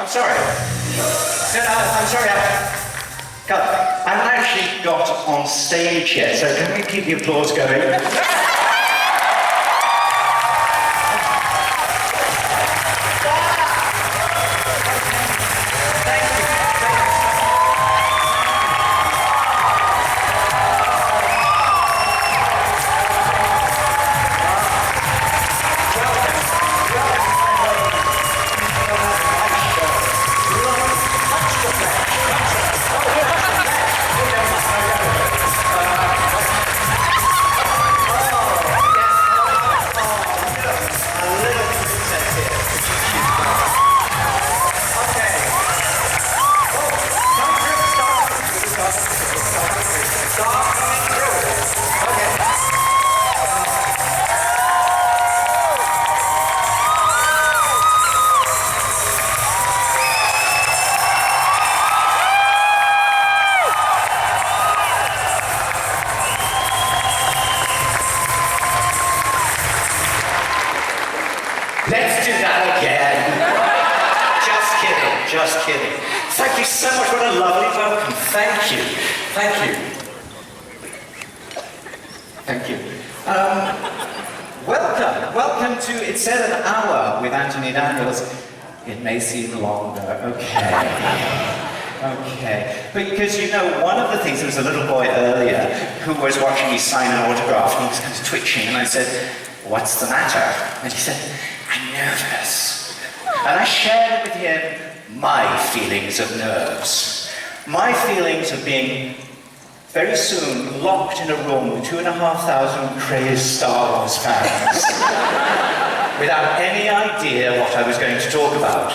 I'm sorry. I'm sorry, I haven't actually got on stage yet, so can we keep the applause going? Let's do that again. Just kidding. Thank you so much. What a lovely welcome. Thank you. Welcome to It Said an Hour with Anthony Daniels. It may seem longer. Okay. Because you know, one of the things, there was a little boy earlier who was watching me sign an autograph and he was kind of twitching, and I said, "What's the matter?" And he said, "I'm nervous." And I shared with him my feelings of nerves. My feelings of being very soon locked in a room with 2,500 crazed Star Wars fans without any idea what I was going to talk about.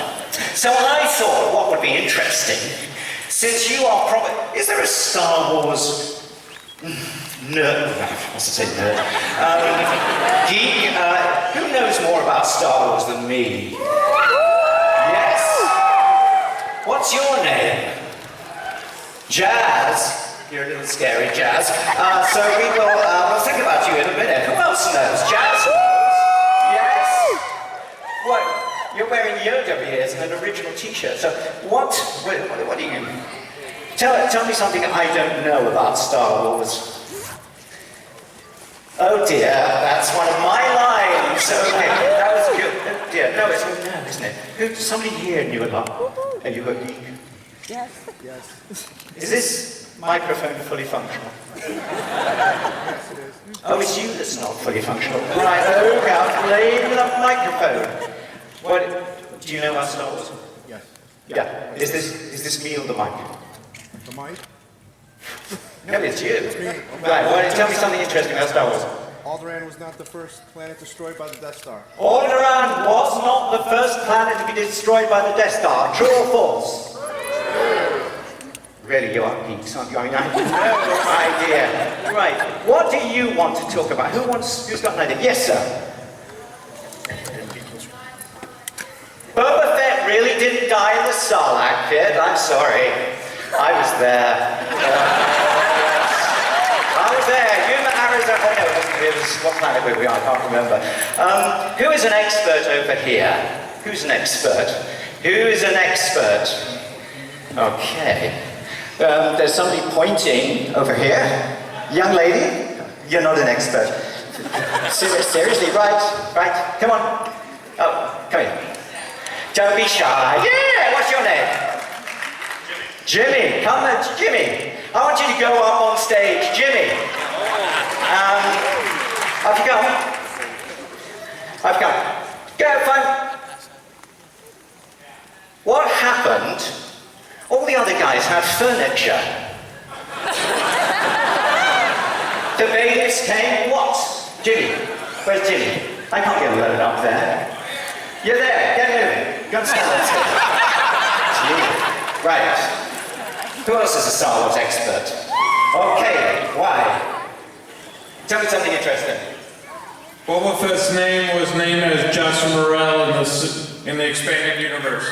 So I thought what would be interesting, since you are probably... Is there a Star Wars... nerd, geek, who knows more about Star Wars than me? Yes? What's your name? Jazz? You're a little scary, Jazz. So we'll think about you in a minute. Who else knows? Jazz knows? Yes? What? You're wearing Yoda ears and an original t-shirt. So what do you... Tell me something I don't know about Star Wars. Oh dear, that's one of my lines. Okay, that was good. Oh dear, no, it's no, isn't it? Somebody here knew a lot. Have you got geek? Yes. Is this microphone fully functional? Yes, it is. Oh, it's you that's not fully functional. Right, okay, I'll blame the microphone. What, do you know about Star Wars? Yes. Yeah. Is this me or the mic? The mic? No, it's you. It's me. Right, well, tell me something interesting about Star Wars. Alderaan was not the first planet destroyed by the Death Star. Alderaan was not the first planet to be destroyed by the Death Star. True or false? Really, you are geeks, aren't you? I mean, I have no idea. Right, what do you want to talk about? Who's got an idea? Yes, sir. Boba Fett really didn't die in the Sarlacc pit. I'm sorry. I was there. You in Arizona. Oh no, it was what planet were we on? I can't remember. Who is an expert over here? Who's an expert? Okay. There's somebody pointing over here. Young lady, you're not an expert. Seriously, right, come on. Oh, come here. Don't be shy. Yeah, what's your name? Jimmy. Come on, Jimmy. I want you to go up on stage. Jimmy. Off you come. Go, fine. What happened? All the other guys had furniture. The babies came, what? Jimmy. Where's Jimmy? I can't get alone up there. You're there, get moving. Go and stand. Jimmy. Right. Who else is a Star Wars expert? Okay, why? Tell me something interesting. Boba Fett's name was named as Joshua Morrell in the expanded universe.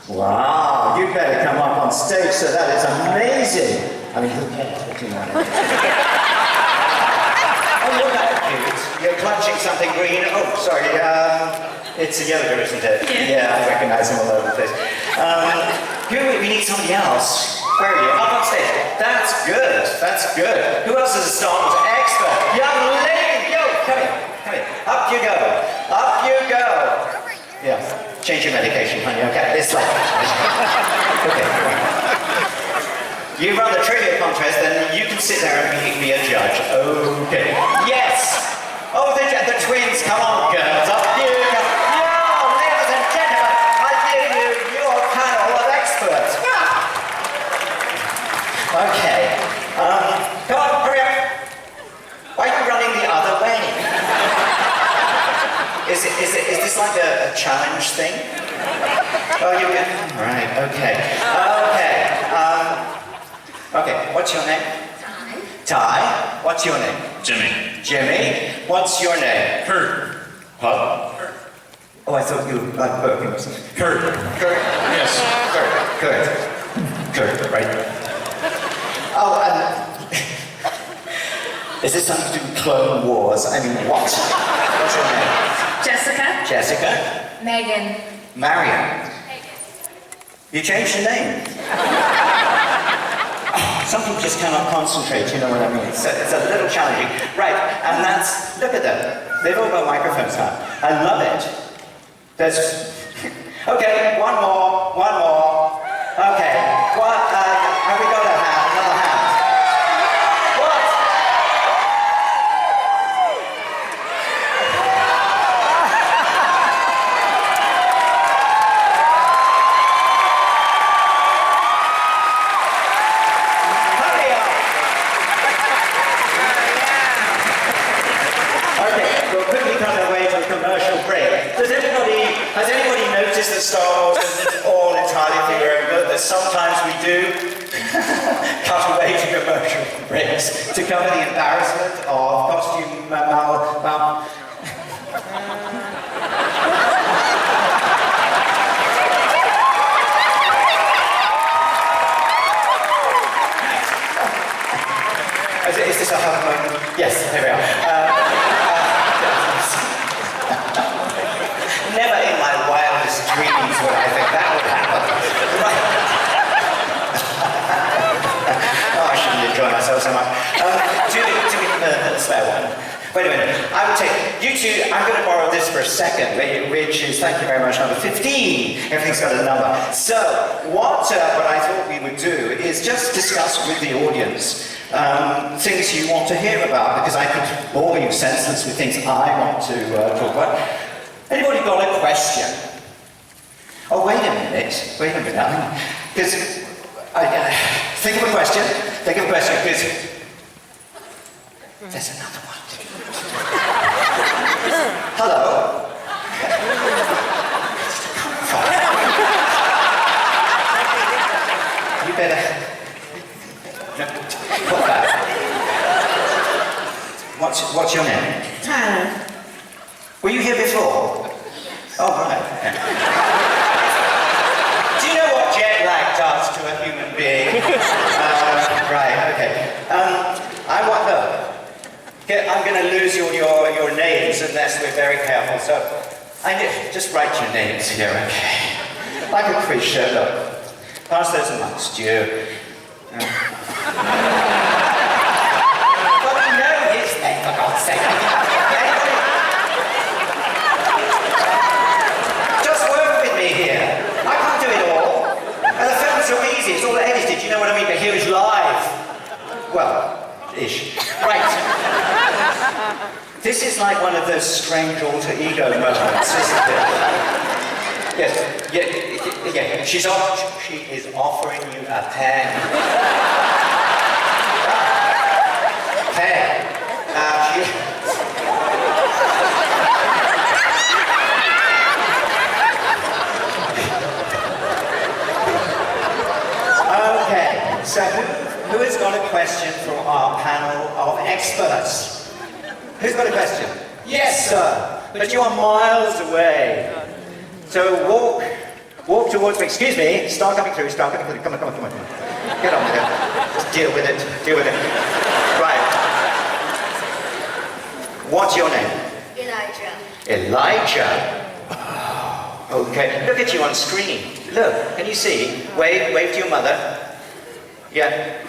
Wow, you better come up on stage, so that is amazing. I mean, who cares what you know? Oh, you're that cute. You're clutching something green. Oh, sorry. It's a yellow, isn't it? Yeah, I recognize them all over the place. We need somebody else. Where are you? Up on stage. That's good. That's good. Who else is a Star Wars expert? Young lady. Yo, come here. Come here. Up you go. Up you go. Yeah. Change your medication, honey. Okay. This way. Okay. You run the trivia contest, then you can sit there and be a judge. Okay. Yes. Oh, the twins. Come on, girls. Up you go. Now, ladies and gentlemen, I give you your panel of experts. Okay. Come on, hurry up. Why are you running the other way? Is this like a challenge thing? Oh, you're good. Right. Okay. Okay. Okay. What's your name? Ty. What's your name? Jimmy. Jimmy. What's your name? Kurt. Huh? Oh, I thought you like Birkin or something. Kurt. Kurt. Yes. Kurt, right? Oh, is this something to do with Clone Wars? I mean, what? What's your name? Jessica. Jessica? Megan. Marion? You changed your name? Some people just cannot concentrate, you know what I mean? It's a little challenging. Right, and that's, look at them. They've all got microphones now. I love it. There's, okay, one more. Okay, what, have we got another hand? What? Hurry up. Okay, we'll quickly cut our way to a commercial break. Has anybody noticed that Star Wars isn't all entirely theoretical? That sometimes we do cut away to commercial breaks to cover the embarrassment of costume Is this a hug moment? Yes, here we are. Never in my wildest dreams would I think that would happen. Right. Oh, I shouldn't enjoy myself so much. Do the spare one. Wait a minute. I would take you two. I'm going to borrow this for a second, which is, thank you very much, number 15. Everything's got a number. So, what I thought we would do is just discuss with the audience things you want to hear about, because I could bore you senseless with things I want to talk about. Anybody got a question? Oh, wait a minute, because think of a question, because there's another one. Hello? You better... Put that. What's your name? Tyler. Were you here before? Oh, right. Yeah. Do you know what jet lag does to a human being? Right, okay. I'm going to lose your names unless we're very careful, so just write your names here, okay? Like a quiz show, look. Pass those amongst you. But we know his name, for God's sake. Just work with me here. I can't do it all. And the film's so easy, it's all edited, you know what I mean? But here is live. Well, ish. Right. This is like one of those strange alter ego moments, isn't it? Yes, yeah. She is offering you a pen. Pen. Okay, so who has got a question for our panel of experts? Who's got a question? Yes, sir. But you are miles away. So walk towards me. Excuse me. Start coming through. Come on. Get on with it. Just deal with it. Right. What's your name? Elijah. Elijah. Oh, okay. Look at you on screen. Look, can you see? Wave to your mother. Yeah.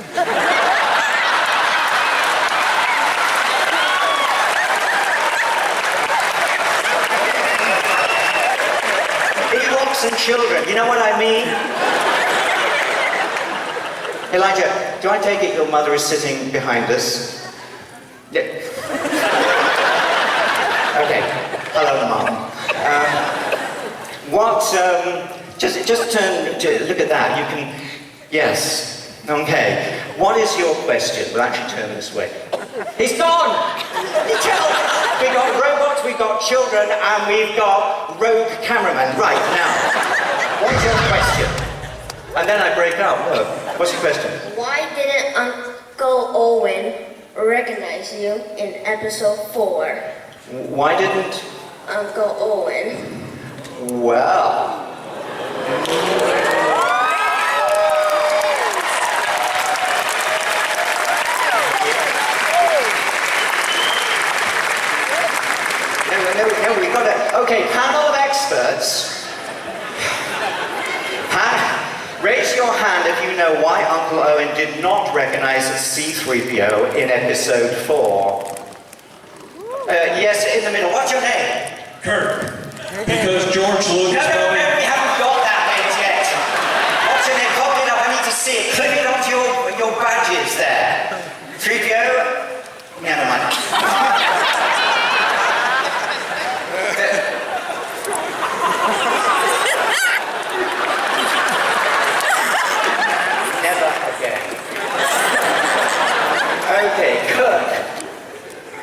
Ewoks and children, you know what I mean? Elijah, do I take it your mother is sitting behind us? Yeah. Okay. Hello, Mom. Just turn to look at that. You can, yes. Okay. What is your question? We'll actually turn this way. He's gone! We've got robots, we've got children, and we've got rogue cameraman. Right, now. What's your question? And then I break up. Look. What's your question? Why didn't Uncle Owen recognize you in episode 4? Why didn't... Uncle Owen. Well... No, we've got to... Okay, panel of experts. Raise your hand if you know why Uncle Owen did not recognize C3PO in episode 4. Yes, in the middle. What's your name? Kurt. Because George Lucas No, probably... we haven't got that name yet. What's your name? Hold it up, I need to see it. Clip it onto your badges there. 3PO? Never mind. Never again. Okay, Kirk.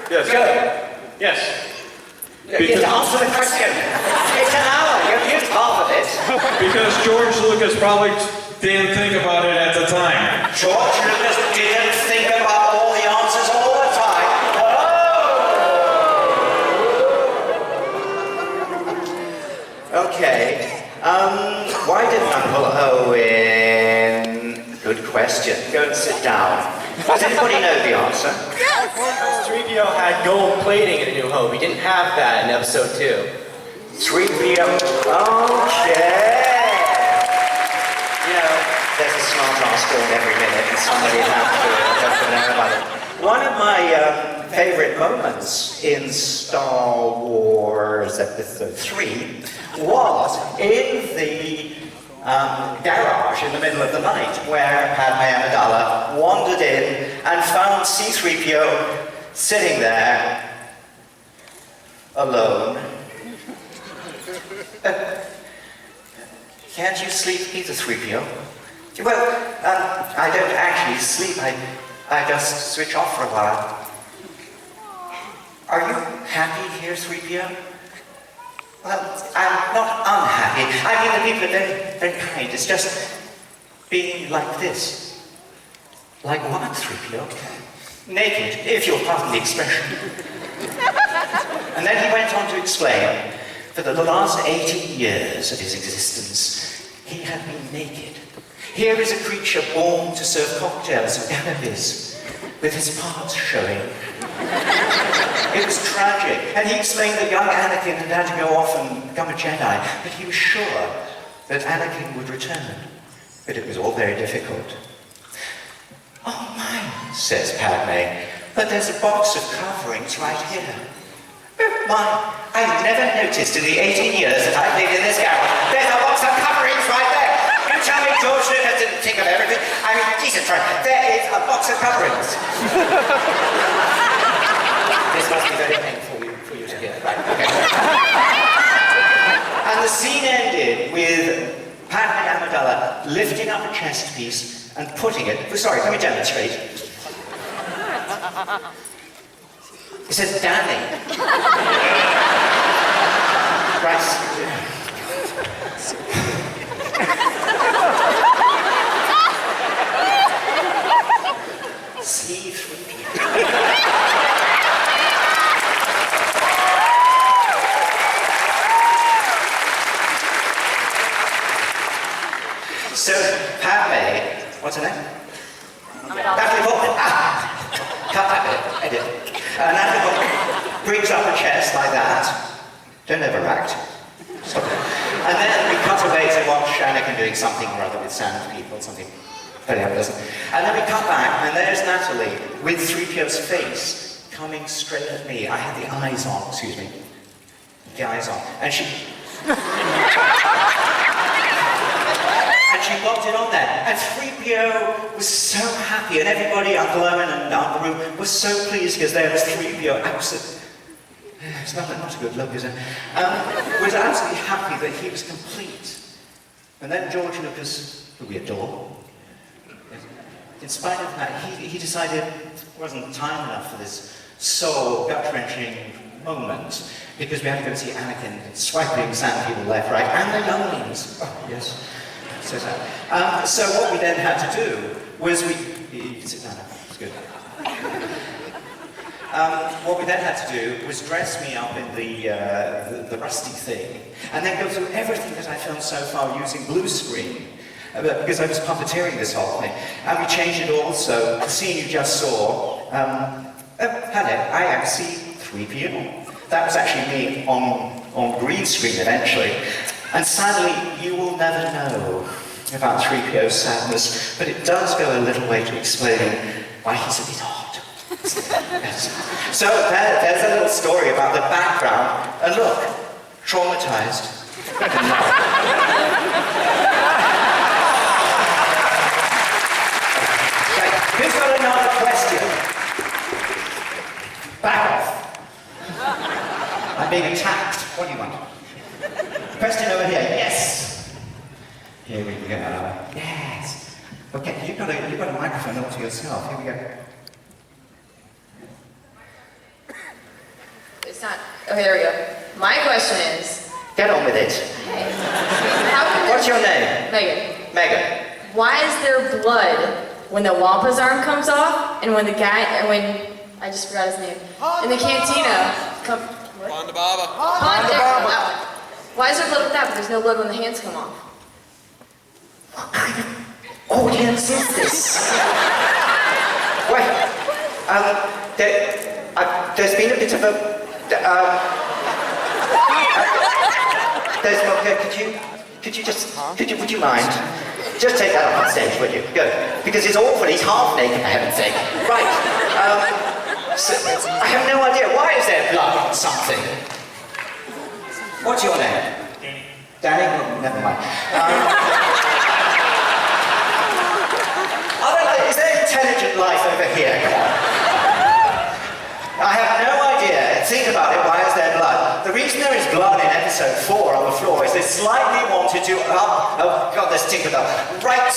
Yes. Kirk. Yes. Yes, answer the question. It's an hour. You've used half of it. Because George Lucas probably didn't think about it at the time. George Lucas didn't think about all the answers all the time. Oh! Okay. Why didn't Uncle Owen... Good question. Go and sit down. Does anybody know the answer? 3PO had gold plating in A New Hope. He didn't have that in episode 2. 3PO. Okay. You know, there's a smart ass born every minute and somebody has to know about it. One of my favorite moments in Star Wars Episode 3 was in the garage in the middle of the night where Padme Amidala wandered in and found C3PO sitting there alone. Can't you sleep either, 3PO? Well, I don't actually sleep. I just switch off for a while. Are you happy here, 3PO? Well, I'm not unhappy. I mean, the people are very kind. It's just being like this. Like what, 3PO? Naked, if you'll pardon the expression. And then he went on to explain that for the last 80 years of his existence, he had been naked. Here is a creature born to serve cocktails and cannabis, with his parts showing. It was tragic, and he explained that young Anakin had to go off and become a Jedi, but he was sure that Anakin would return. But it was all very difficult. Oh my, says Padme, but there's a box of coverings right here. My, I've never noticed in the 18 years that I've lived in this garage, there's a box of coverings right there. You tell me George Lucas didn't think of everything. I mean, Jesus Christ, there is a box of coverings. This must be very painful for you to hear. Right, okay. And the scene ended with Padme Amidala lifting up a chest piece and putting it... Sorry, let me demonstrate. It says Danny. Right. So, Padme, what's her name? Natalie Portman. Cut that bit, edit. Natalie Portman brings up a chest like that. Don't overact. Stop. And then we cut away to watch Anakin doing something or other with sand people, something very unpleasant. And then we cut back, and there's Natalie with 3PO's face coming straight at me. I had the eyes on, excuse me. The eyes on. And she... and she popped it on there. And 3PO was so happy, and everybody, Uncle Owen and Uncle Roo, was so pleased because there was 3PO absolutely... It's not a good look, is it? Was absolutely happy that he was complete. And then George Lucas, who we adore, in spite of that, he decided it wasn't time enough for this soul gut-wrenching moment, because we had to go see Anakin swiping sand people left, right, and the younglings. Oh, yes. So sad. So what we then had to do was you can sit down now, it's good. What we then had to do was dress me up in the rusty thing, and then go through everything that I filmed so far using blue screen, because I was puppeteering this whole thing. And we changed it all, so the scene you just saw, hello, I am C3PO. That was actually me on green screen eventually. And sadly, you will never know about 3PO's sadness, but it does go a little way to explaining why he's a bit odd. Yes. So there's a little story about the background, and look, traumatized. Right, who's got another question? Back off. I'm being attacked. What do you want? Question over here. Yes. Here we go. Yes. Okay, you've got a microphone all to yourself. Here we go. It's not. Okay, there we go. My question is. Get on with it. Hey. What's your name? Megan. Megan. Why is there blood when the Wampa's arm comes off, and when the guy, and when I just forgot his name, in the cantina? Ponda Baba. Why is there blood with that, but there's no blood when the hands come off? What kind of audience is this? Wait. There's been a bit of a. There's one. Would you mind? Just take that off on stage, would you? Go. Because it's awful. He's half naked, for heaven's sake. Right. So, I have no idea. Why is there blood on something? What's your name? Danny. Oh, never mind. Is there intelligent life over here? Come on. I have no idea. Think about it. Why is there blood? The reason there is blood in episode 4 on the floor is they slightly wanted to. Oh God, there's Tinkerbell. Right.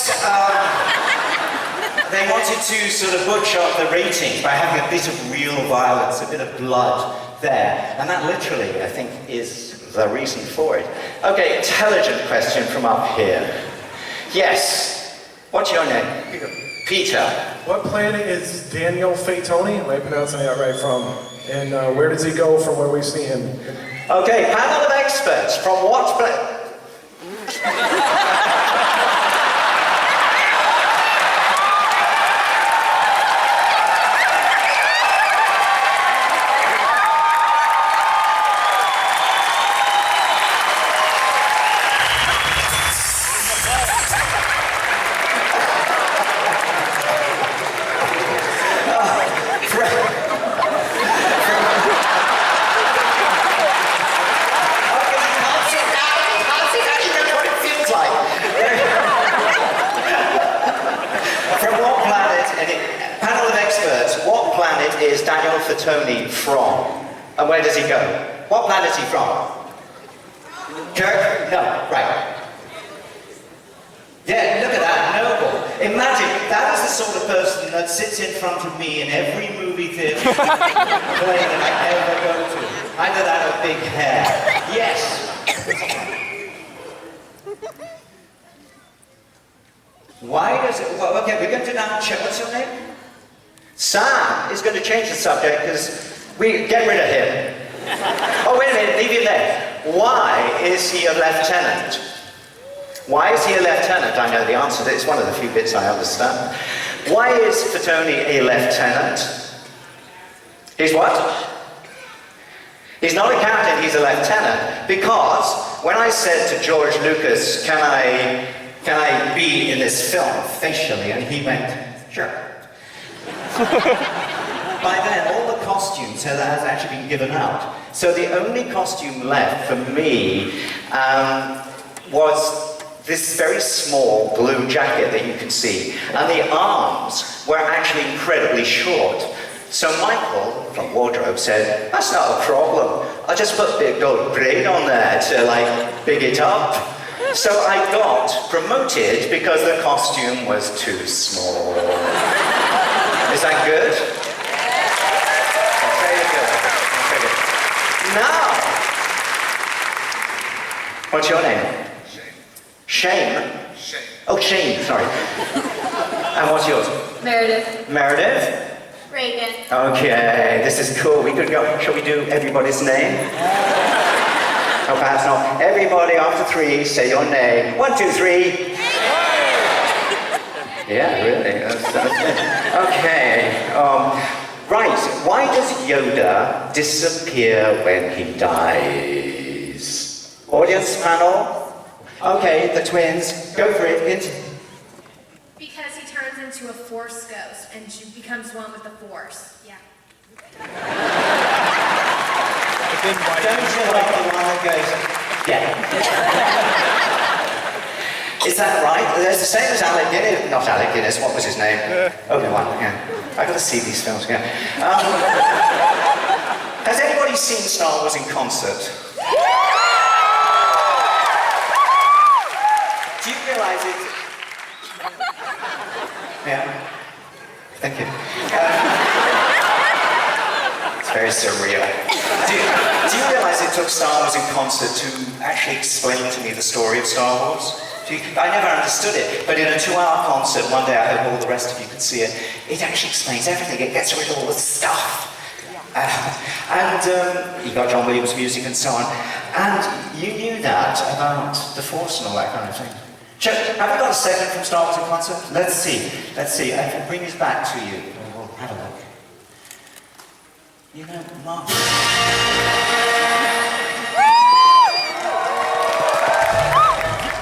They wanted to sort of butcher up the ratings by having a bit of real violence, a bit of blood there, and that literally, I think, is the reason for it. Okay, intelligent question from up here. Yes. What's your name? Peter. What planet is Daniel Fatoni, am I pronouncing that right, from? And where does he go from where we see him? Okay, panel of experts. From what planet? Is Daniel Fatoni from? And where does he go? What planet is he from? Kirk? No, right. Yeah, look at that, noble. Imagine, that is the sort of person that sits in front of me in every movie theatre play that I ever go to. Either that or big hair. Yes. Why does it, well, okay, we're going to now check, what's your name? Sam is going to change the subject because we get rid of him. Oh, wait a minute, leave him there. Why is he a lieutenant? Why is he a lieutenant? I know the answer to it. It's one of the few bits I understand. Why is Fatoni a lieutenant? He's what? He's not a captain, he's a lieutenant. Because when I said to George Lucas, can I be in this film facially? And he went, sure. By then, all the costumes had actually been given out. So the only costume left for me was this very small blue jacket that you can see. And the arms were actually incredibly short. So Michael, from wardrobe, said, that's not a problem. I'll just put a big gold braid on there to, like, big it up. So I got promoted because the costume was too small. Is that good? That's very good. That's very good. Now, what's your name? Shane. Shane. Oh, Shane, sorry. And what's yours? Meredith. Meredith? Reagan. Okay, this is cool. We could go. Shall we do everybody's name? Oh, perhaps not. Everybody after 3, say your name. 1, 2, 3. Yeah, really. Okay. Right. Why does Yoda disappear when he dies? Audience panel. Okay, the twins. Go for it. Because he turns into a Force ghost and becomes one with the Force. Yeah. Don't you like the one that goes, yeah. Is that right? It's the same as Alec Guinness. Not Alec Guinness, what was his name? Obi-Wan, yeah. I've got to see these films again. Has anybody seen Star Wars in concert? Do you realise it? Yeah. Thank you. It's very surreal. Do you realise it took Star Wars in concert to actually explain to me the story of Star Wars? I never understood it, but in a 2-hour concert, one day I hope all the rest of you could see it, it actually explains everything. It gets rid of all the stuff. You got John Williams music and so on. And you knew that about the Force and all that kind of thing. Have we got a segment from Star Wars in concert? Let's see. I can bring this back to you. We'll have a look. You know, Mark.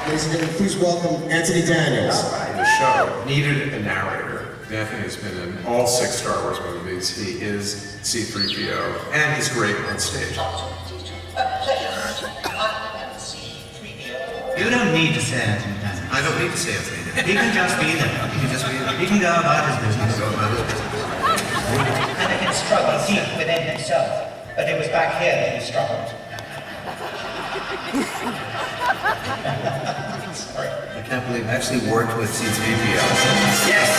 Ladies and gentlemen, please welcome Anthony Daniels. The show needed a narrator. Anthony has been in all 6 Star Wars movies. He is C3PO, and he's great on stage. You don't need to say Anthony Daniels. I don't need to say Anthony Daniels. He can just be there. He can just be there. He can go about his business. And he can struggle deep within himself. But it was back here that he struggled. Sorry. I can't believe I actually worked with C3PO. Yes!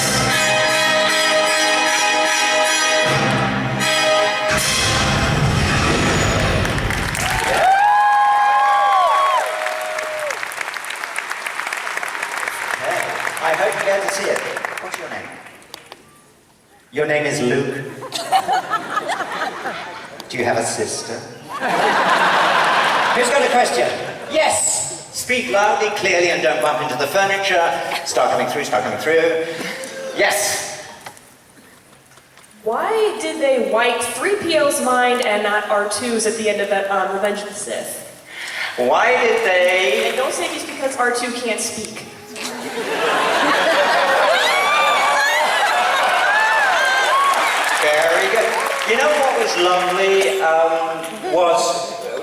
I hope you get to see it. What's your name? Your name is Luke. Do you have a sister? Who's got a question? Yes! Speak loudly, clearly, and don't bump into the furniture. Start coming through, start coming through. Yes! Why did they wipe 3PO's mind and not R2's at the end of that Revenge of the Sith? Why did they... And don't say it's because R2 can't speak. Very good. You know what was lovely was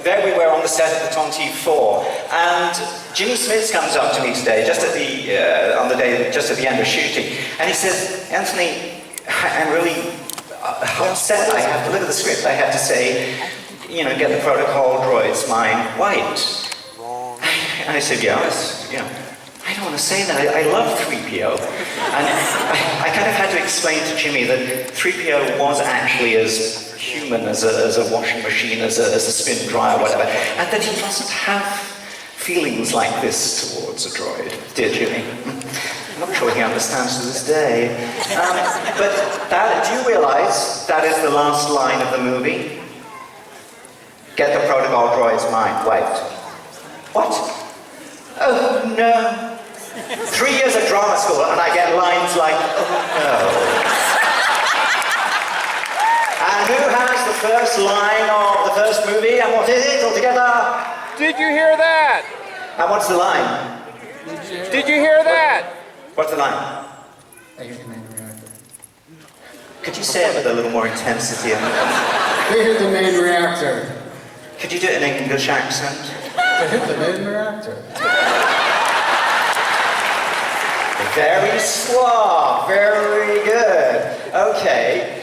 there we were on the set of the Tonti-4, and Jimmy Smith comes up to me today, just at the on the day just at the end of shooting, and he says, Anthony, I'm really upset. I have to look at the script. I have to say, you know, get the protocol droids mind white. And I said, yes, you know. I don't want to say that. I love 3PO. And I kind of had to explain to Jimmy that 3PO was actually as human as a washing machine, as a spin dryer, whatever, and that he mustn't have feelings like this towards a droid. Dear Jimmy. I'm not sure he understands to this day. But that, do you realize that is the last line of the movie? Get the protocol droid's mind. Wait. What? Oh, no. 3 years of drama school and I get lines like, oh no. And who has the first line of the first movie? and what is it altogether? Did you hear that? And what's the line? Did you hear that? What's the line? Could you say it with a little more intensity? They hit the main reactor. Could you do it in an English accent? They hit the main reactor. Very suave, very good. Okay.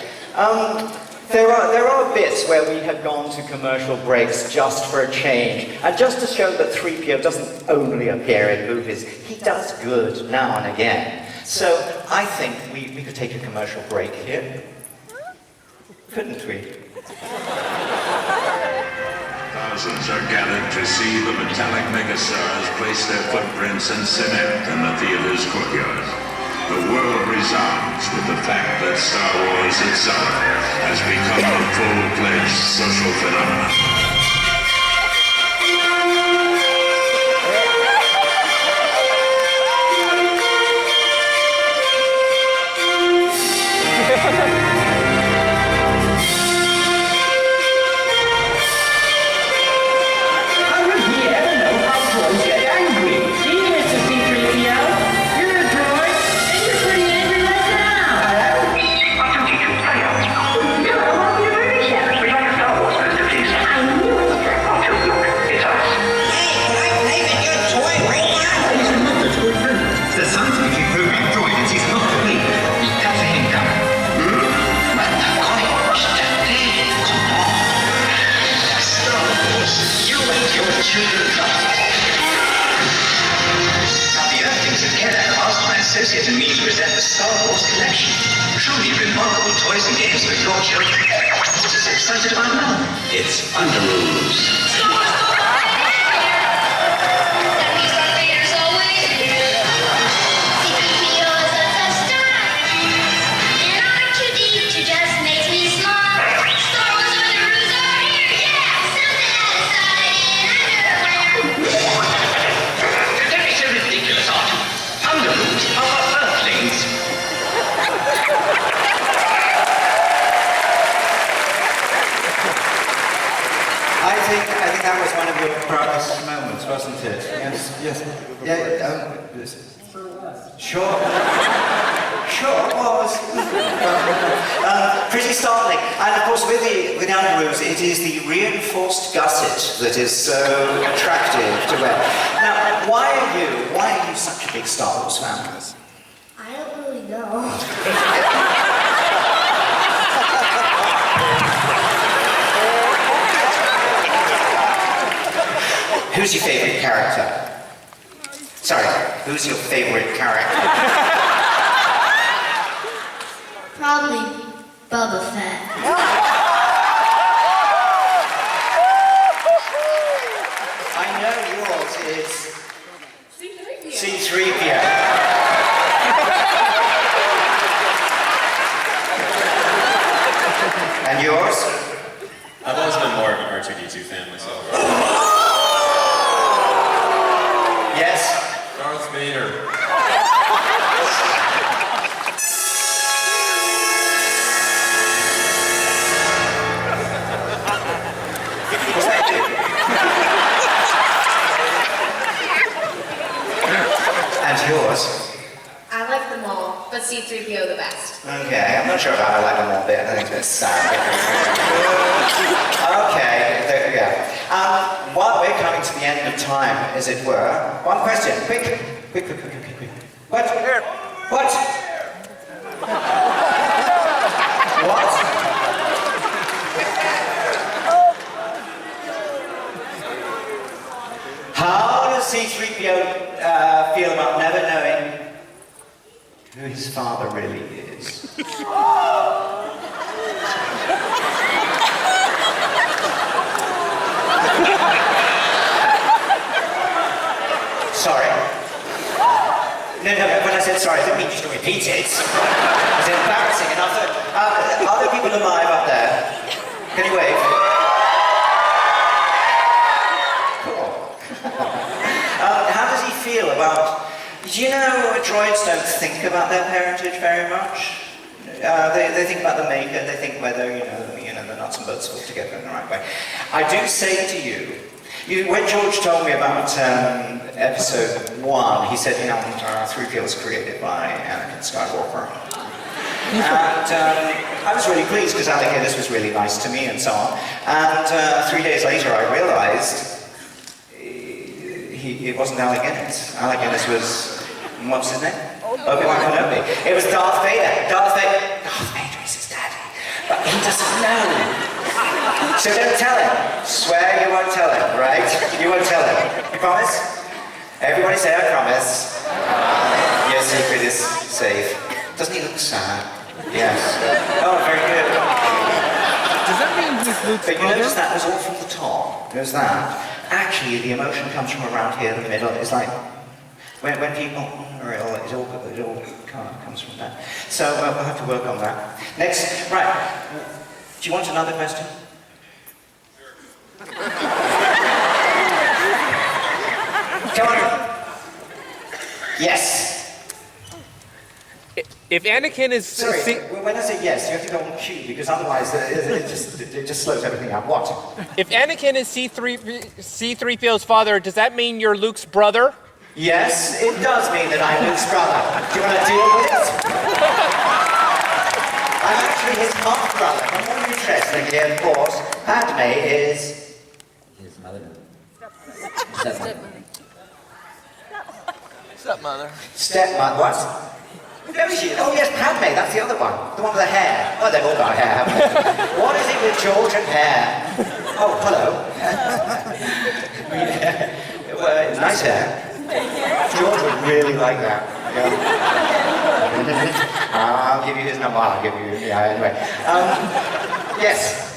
There are bits where we have gone to commercial breaks just for a change. And just to show that 3PO doesn't only appear in movies, he does good now and again. So I think we could take a commercial break here. Couldn't we? Thousands are gathered to see the metallic megastars place their footprints in cement in the theater's courtyard. The world resounds with the fact that Star Wars itself has become a full-fledged social phenomenon. How would we ever know how droids get angry? See, Mr. C3PO, you're a droid, and you're pretty angry right now. I'm C3PO. No, I want you to really shout. Would you like a Star Wars poster, please? I knew it. Oh, look, it's us. The scientifically programmed droid and he's not me. He's got to him down. But Star Wars, you and your children love it. Now the Earthlings of Kenner asked my associate and me to present the Star Wars collection. Truly remarkable toys and games for your children. What is so excited about now? It's Under Rules. Don't be so ridiculous, Archie. Under Rules are for Earthlings. I think that was one of your proudest moments, wasn't it? Yes. Sure. Sure it was. Pretty startling. And of course, with the Underoos, it is the reinforced gusset that is so attractive to wear. Now, why are you such a big Star Wars fan? I don't really know. Who's your favorite character? Sorry, who's your favorite character? Probably Boba Fett. I know yours is C3PO. And yours? I've always been more of an R2-D2 fan myself. Yes? Darth Vader. Was that you? And yours? I like them all, but C3PO the best. Okay, I'm not sure how I like them all a bit. I think it's a bit sad. Okay, there we go. While we're coming to the end of time, as it were, one question. Quick. What? What? What? How does C3PO feel about never knowing who his father really is? Sorry. No, when I said sorry, I didn't mean just to repeat it. It's embarrassing enough that... are there people alive up there? Can you wave? Cool. How does he feel about... Do you know droids don't think about their parentage very much? They think about the maker, they think whether, and the nuts and bolts fall together in the right way. I do say to you, when George told me about episode 1, he said, 3PO was created by Anakin Skywalker. And I was really pleased because Alec Guinness was really nice to me and so on. And 3 days later I realized it wasn't Alec Guinness. Alec Guinness was, what's his name? Obi-Wan Kenobi. It was Darth Vader. Darth Vader is his daddy. But he doesn't know. So don't tell him. Swear you won't tell him, right? You won't tell him. You promise? Everybody say I promise. Your secret is safe. Doesn't he look sad? Yes. Oh, very good. Does that mean he's Luke's But you notice that was all from the top. There's that. Actually, the emotion comes from around here, the middle. It's like when people are ill, it all kind of comes from that. So we'll have to work on that. Next, right. Do you want another question? Come on. Yes. If Anakin is... Sorry, when I say yes, you have to go on cue, because otherwise it just slows everything down. What? If Anakin is C3PO's father, does that mean you're Luke's brother? Yes, it does mean that I'm Luke's brother. Do you want to deal with it? I'm actually his half-brother. I'm more interesting here, of course. Padme is... his mother. Stepmother. Stepmother, what? There she is. Oh yes, Padme, that's the other one. The one with the hair. Oh, they've all got hair, haven't they? What is it with George and hair? Oh, hello. Well, nice hair. George would really like that. Yeah. I'll give you his number. I'll give you... Yeah, anyway. Yes.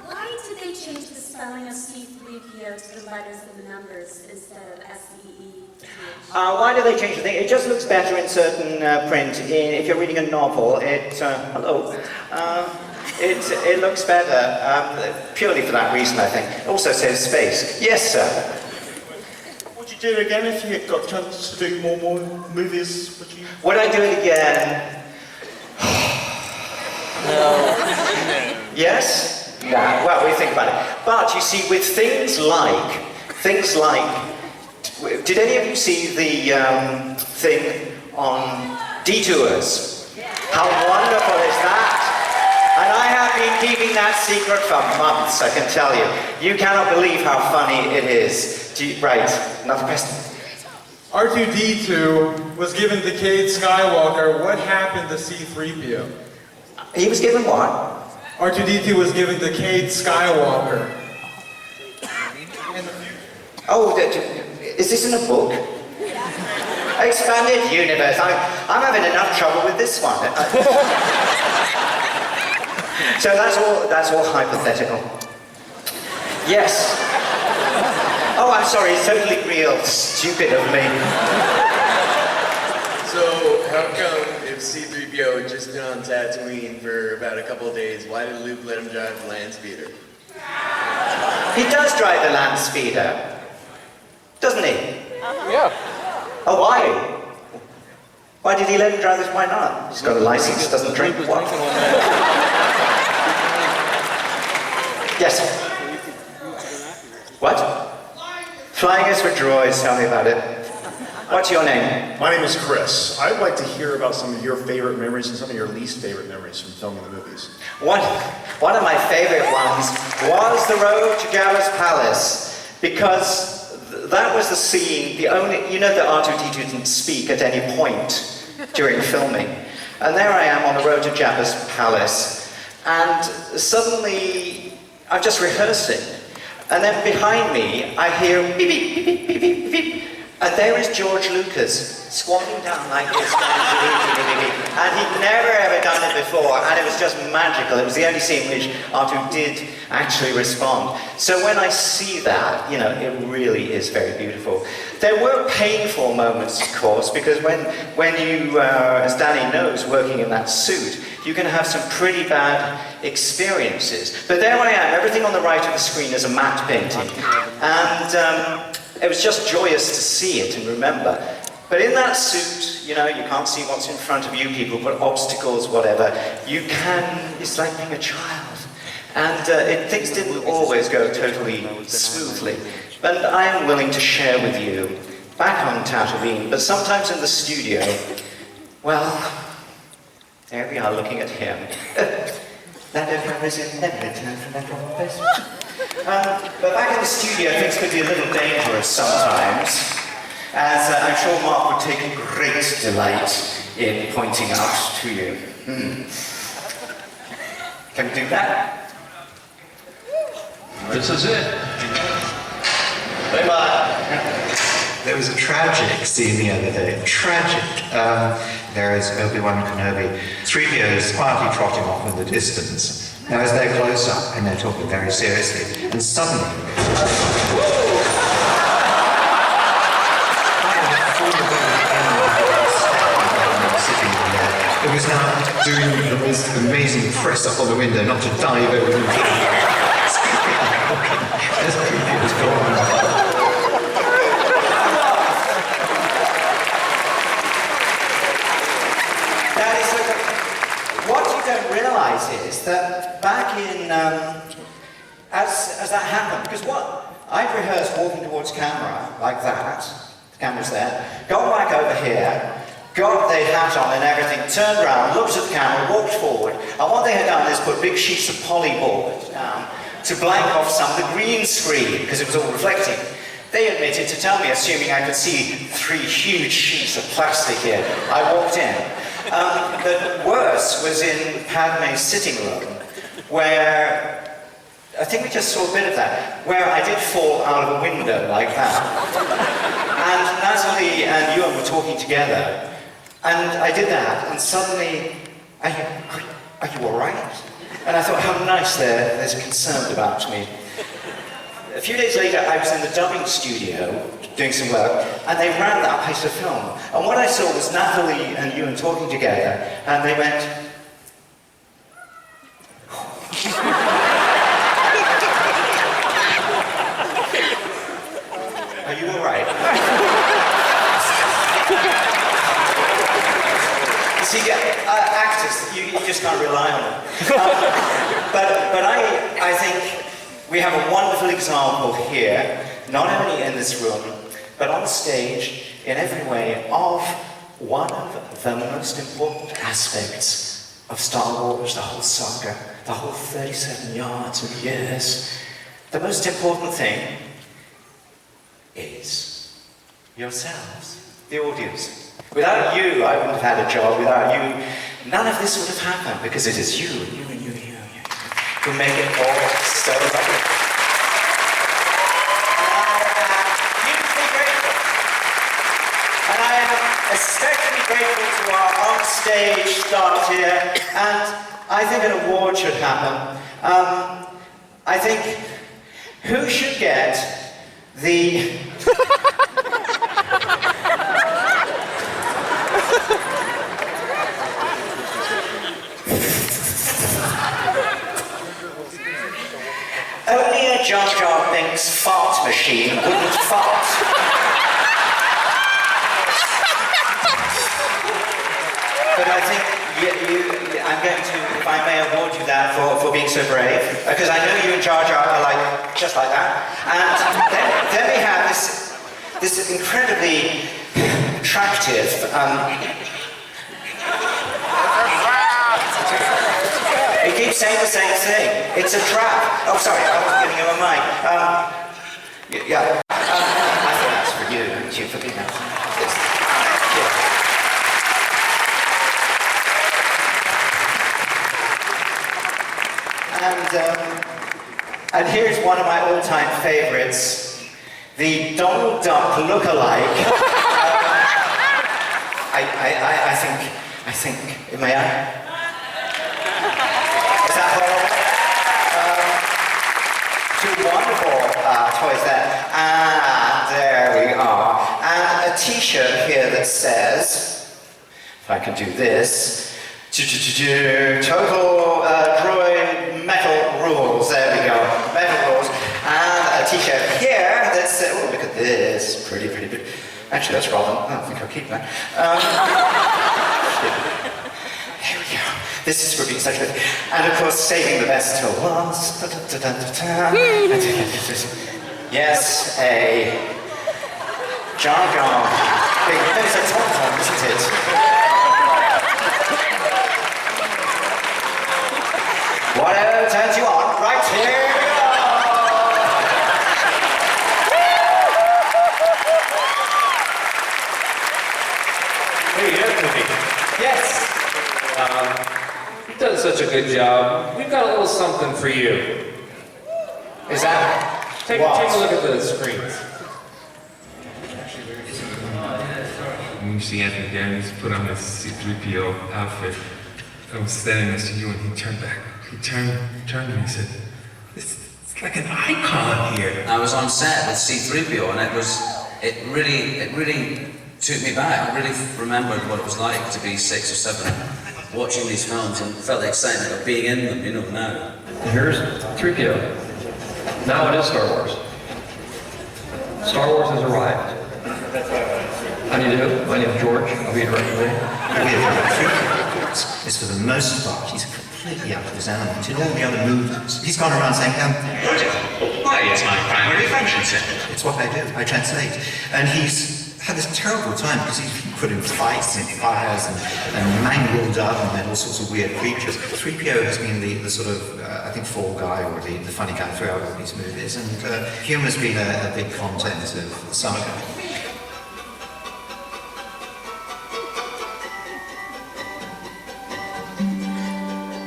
Why did they change the spelling of C3PO to the letters and the numbers instead of S-E-E? Why do they change the thing? It just looks better in certain print. If you're reading a novel, it looks better purely for that reason, I think. It also saves space. Yes, sir. Would you do it again if you got the chance to do more movies? Would I do it again? No. Yes? Yeah. Well, we think about it. But you see, with things like, did any of you see the thing on detours? How wonderful is that? And I have been keeping that secret for months, I can tell you. You cannot believe how funny it is. Right, another question. R2-D2 was given to Cade Skywalker. What happened to C3PO? He was given what? R2-D2 was given to Cade Skywalker. Oh, is this in a book? Expanded universe. I'm having enough trouble with this one. So that's all hypothetical. Yes. Oh, I'm sorry, it's totally real. Stupid of me. So, how come if C3PO had just been on Tatooine for about a couple of days, why did Luke let him drive the land speeder? He does drive the land speeder, doesn't he? Yeah. Oh, why? Why did he let him drive this? Why not? He's got a license, doesn't drink. What? Yes. What? Flying is for droids. Tell me about it. What's your name? My name is Chris. I'd like to hear about some of your favorite memories and some of your least favorite memories from filming the movies. One of my favorite ones was the road to Jabba's palace, because that was the scene, the only, you know that R2-D2 didn't speak at any point during filming. And there I am on the road to Jabba's palace, and suddenly I'm just rehearsing. And then behind me, I hear beep, beep, beep, beep, beep, beep, beep. And there is George Lucas, squatting down like this, and he'd never ever done it before, and it was just magical. It was the only scene in which R2 did actually respond. So when I see that, you know, it really is very beautiful. There were painful moments, of course, because when you, as Danny knows, working in that suit, you can have some pretty bad experiences. But there I am, everything on the right of the screen is a matte painting. And it was just joyous to see it and remember. But in that suit, you know, you can't see what's in front of you, people put obstacles, whatever. You can, it's like being a child. And things didn't always go totally smoothly. But I am willing to share with you, back on Tatooine, but sometimes in the studio, well, there we are looking at him. That over is in never returned from that wrong place. But back in the studio, things could be a little dangerous sometimes, as I'm sure Mark would take great delight in pointing out to you. Can we do that? This is it. Hey, Mark. There was a tragic scene the other day. Tragic. There is Obi-Wan Kenobi. 3PO is quietly trotting off in the distance. Now, as they're close up and they're talking very seriously, and suddenly, it was now doing the most amazing press up on the window, not to dive over the as 3PO's gone. What you don't realise is that back in, as that happened, because what, I'd rehearsed walking towards camera, like that, the camera's there, gone back over here, got the hat on and everything, turned around, looked at the camera, walked forward, and what they had done is put big sheets of polyboard down to blank off some of the green screen, because it was all reflecting. They admitted to tell me, assuming I could see 3 huge sheets of plastic here. I walked in. But worse was in Padme's sitting room, where I think we just saw a bit of that, where I did fall out of a window like that. And Natalie and Ewan were talking together, and I did that, and suddenly, are you all right? And I thought, how nice they're concerned about me. A few days later, I was in the dubbing studio doing some work, and they ran that piece of film. And what I saw was Natalie and Ewan talking together, and they went, are you all right? See, actors, you just can't rely on them. But I think we have a wonderful example here, not only in this room, but on stage, in every way, of one of the most important aspects of Star Wars, the whole saga, the whole 37 yards of years. The most important thing is yourselves, the audience. Without you, I wouldn't have had a job. Without you, none of this would have happened, because it is you and you and you and you who make it all so lovely. And I am especially grateful to our on-stage staff here, and I think an award should happen. I think, who should get the... Only a Jar Jar Binks fart machine wouldn't fart. But I think I'm going to, if I may, award you that for being so brave, because I know you and Jar Jar are like, just like that. And then we have this incredibly attractive, he keeps saying the same thing. It's a trap. Oh, sorry, I wasn't giving him a mic. Yeah. I think that's for you. Thank you for being out. And here's one of my all-time favorites, the Donald Duck look-alike. I think, may I? Is that horrible? Two wonderful toys there. And there we are. And a t-shirt here that says, if I can do this, total droid metal rules. There we go, metal rules. And a t-shirt here that says, oh, look at this, pretty. Actually, that's rather, I don't think I'll keep that. There we go. This is for being such good. And of course, saving the best till last. Yes, a Jar Jar. There's a Tom, isn't it? Whatever turns you on, right here we go! Hey, Anthony. Yes. You've done such a good job. We've got a little something for you. Is that? Take a look at the screens. When you see Anthony Daniels put on his C3PO outfit, I was standing next to you and he turned back. He turned to me and said, it's like an icon here. I was on set with C3PO and it really took me back. I really remembered what it was like to be 6 or 7 watching these films and felt the excitement of being in them, you know, now. Here's 3PO. Now it is Star Wars. Star Wars has arrived. How do you do? My name is George. I'll be your director. Is for the most part, he's completely out of his element in all the other movies. He's gone around saying, Why, it's my primary function, sir. it's what I do, I translate. And he's had this terrible time because he's been put in fights and fires and mangled up and met all sorts of weird creatures. 3PO has been the sort of, I think, fall guy or the funny guy throughout all these movies. And humour's been a big content of the saga.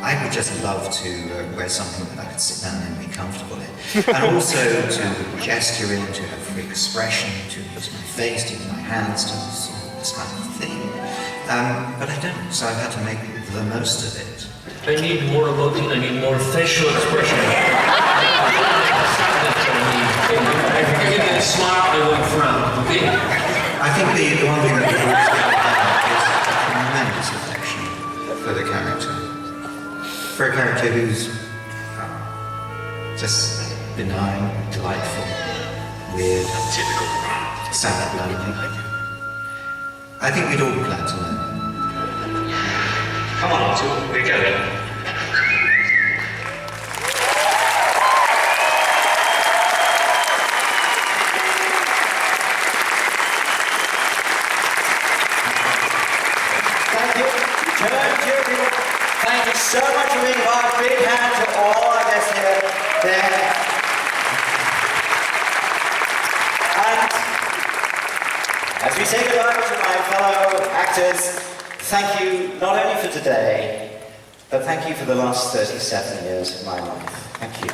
I would just love to wear something that I could sit down and be comfortable in. And also to gesture in, to have free expression, to use my face, to use my hands, to use this kind of thing. But I don't, so I've had to make the most of it. I need more emoting, I need more facial expression. If you get a smile, I won't frown, okay? I think the one thing that we've always got is a tremendous affection for the character. For a character who's just benign, delightful, weird, typical, sad, lonely. I think we'd all be glad to know. Come on, Otto, we get it. Thank you. Thank you so much for being part. Big hand to all our guests here. There. And as we say goodbye to my fellow actors, thank you not only for today, but thank you for the last 37 years of my life. Thank you.